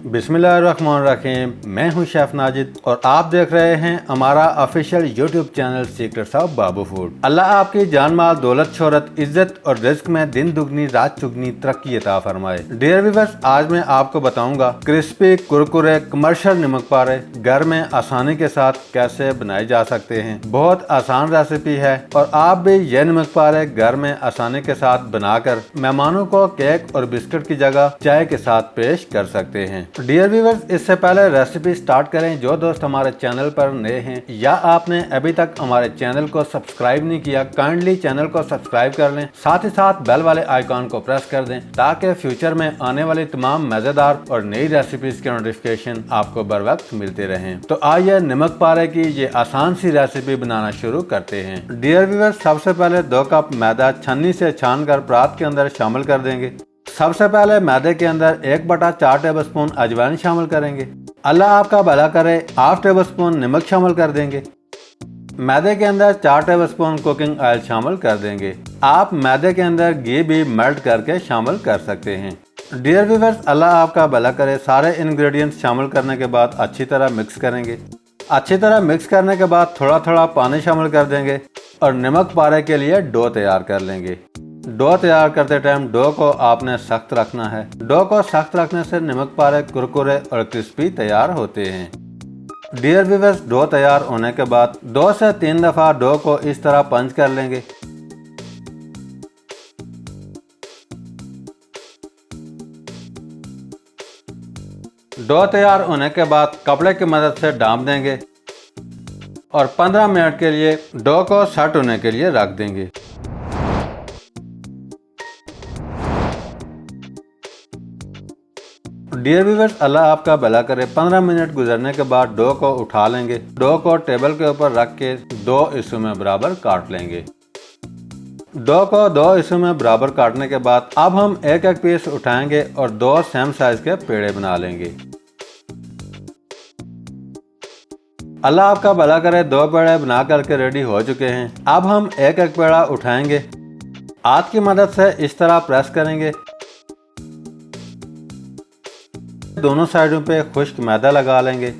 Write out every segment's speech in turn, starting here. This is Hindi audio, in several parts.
बिस्मिल्लाहिर्रहमानिर्रहीम। मैं हूं शेफ नाजिद और आप देख रहे हैं हमारा official YouTube channel secrets of Babu food. Allah आपकी जान माल दौलत शोहरत इज्जत और रिस्क में दिन दुगनी रात चुगनी तरक्की अता फरमाए। डियर व्यूअर्स, आज मैं आपको बताऊंगा क्रिस्पी कुरकुरे कमर्शियल नमक पारे घर में आसानी के साथ कैसे बनाए जा सकते हैं। बहुत आसान रेसिपी है और आप भी यह नमक पारे घर में आसानी के साथ बनाकर मेहमानों को केक और बिस्किट की जगह चाय के साथ पेश कर सकते हैं। डियर व्यूअर्स, इससे पहले रेसिपी स्टार्ट करें, जो दोस्त हमारे चैनल पर नए हैं या आपने अभी तक हमारे चैनल को सब्सक्राइब नहीं किया, काइंडली चैनल को सब्सक्राइब कर लें, साथ ही साथ बेल वाले आइकॉन को प्रेस कर दें ताकि फ्यूचर में आने वाली तमाम मजेदार और नई रेसिपीज के नोटिफिकेशन आपको बर वक्त मिलते रहें। तो आइए नमक पारे की ये आसान सी रेसिपी बनाना शुरू करते हैं। डियर व्यूअर्स, सबसे पहले 2 कप मैदा छन्नी से छान कर परात के अंदर शामिल कर देंगे। सबसे पहले मैदे के अंदर 1/4 टेबलस्पून अजवाइन शामिल करेंगे। अल्लाह आपका भला करे, ½ टेबलस्पून नमक शामिल कर देंगे। मैदे के अंदर 4 टेबलस्पून कुकिंग ऑयल शामिल कर देंगे। आप मैदे के अंदर घी भी मेल्ट करके शामिल कर सकते हैं। डियर व्यूअर्स, अल्लाह आपका भला करे, सारे इंग्रेडिएंट्स शामिल करने के बाद अच्छी तरह मिक्स करेंगे। अच्छी तरह मिक्स करने के बाद थोड़ा थोड़ा पानी शामिल कर देंगे और नमक पारे के लिए डो तैयार कर लेंगे। डो तैयार करते टाइम डो को आपने सख्त रखना है। डो को सख्त रखने से नमक पारे कुरकुरे और क्रिस्पी तैयार होते हैं। डियर व्यूअर्स, डो तैयार होने के बाद 2 से 3 दफा डो को इस तरह पंच कर लेंगे। डो तैयार होने के बाद कपड़े की मदद से ढांप देंगे और 15 मिनट के लिए डो को सेट होने के लिए रख देंगे। डियर व्यूअर्स, अल्लाह आपका भला करे, 15 मिनट गुजरने के बाद डो को उठा लेंगे। डो को टेबल के ऊपर रख के 2 हिस्सों में बराबर काट लेंगे। डो को 2 हिस्सों में बराबर काटने के बाद अब हम एक एक पीस उठाएंगे और 2 सेम साइज के पेड़े बना लेंगे। अल्लाह आपका भला करे, 2 पेड़े बना करके रेडी हो चुके हैं। अब हम एक एक पेड़ा उठाएंगे, हाथ की मदद से इस तरह प्रेस करेंगे। दोनों साइडों पे खुश्क मैदा लगा लेंगे।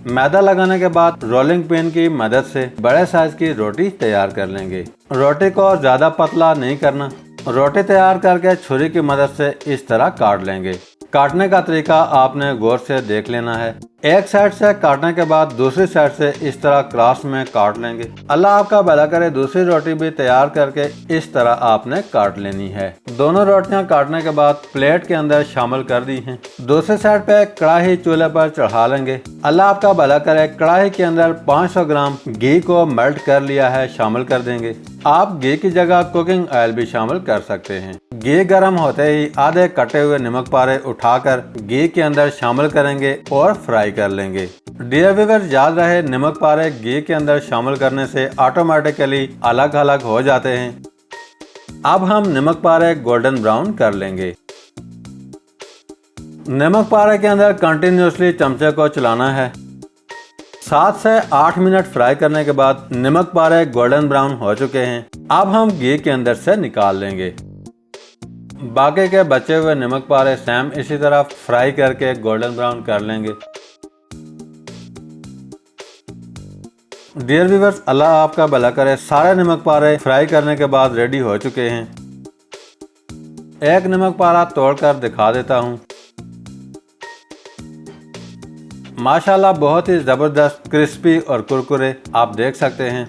मैदा लगाने के बाद रोलिंग पिन की मदद से बड़े साइज की रोटी तैयार कर लेंगे। रोटी को ज्यादा पतला नहीं करना। रोटी तैयार करके छुरी की मदद से इस तरह काट लेंगे। काटने का तरीका आपने गौर से देख लेना है। एक साइड से काटने के बाद दूसरी साइड से इस तरह क्रॉस में काट लेंगे। अल्लाह आपका भला करे, दूसरी रोटी भी तैयार करके इस तरह आपने काट लेनी है। दोनों रोटियां काटने के बाद प्लेट के अंदर शामिल कर दी हैं। दूसरी साइड पे कढ़ाई चूल्हे पर चढ़ा लेंगे। अल्लाह आपका भला करे, कढ़ाई के अंदर 500 ग्राम घी को मेल्ट कर लिया है, शामिल कर देंगे। आप घी की जगह कुकिंग ऑयल भी शामिल कर सकते हैं। घी गर्म होते ही आधे कटे हुए नमक पारे उठाकर घी के अंदर शामिल करेंगे और फ्राई कर लेंगे। डियर व्यूअर्स, याद रहे, नमक पारे घी के अंदर शामिल करने से ऑटोमेटिकली अलग अलग हो जाते हैं। अब हम नमक पारे गोल्डन ब्राउन कर लेंगे। नमक पारे के अंदर कंटिन्यूसली चमचे को चलाना है। 7 से 8 मिनट फ्राई करने के बाद नमक पारे गोल्डन ब्राउन हो चुके हैं। अब हम घी के अंदर से निकाल लेंगे। बाकी के बचे हुए नमक पारे सेम इसी तरह फ्राई करके गोल्डन ब्राउन कर लेंगे। डियर व्यूअर्स, अल्लाह आपका भला करे, सारे नमक पारे फ्राई करने के बाद रेडी हो चुके हैं। एक नमक पारा तोड़कर दिखा देता हूँ। माशाल्लाह बहुत ही जबरदस्त क्रिस्पी और कुरकुरे आप देख सकते हैं।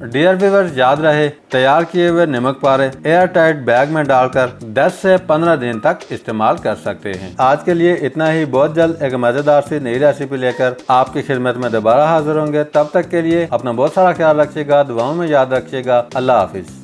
डियर व्यूअर्स, याद रहे, तैयार किए हुए नमक पारे एयर टाइट बैग में डालकर 10 से 15 दिन तक इस्तेमाल कर सकते हैं। आज के लिए इतना ही। बहुत जल्द एक मजेदार सी नई रेसिपी लेकर आपकी खिदमत में दोबारा हाजिर होंगे। तब तक के लिए अपना बहुत सारा ख्याल रखिएगा, दुआओं में याद रखिएगा। अल्लाह हाफिज।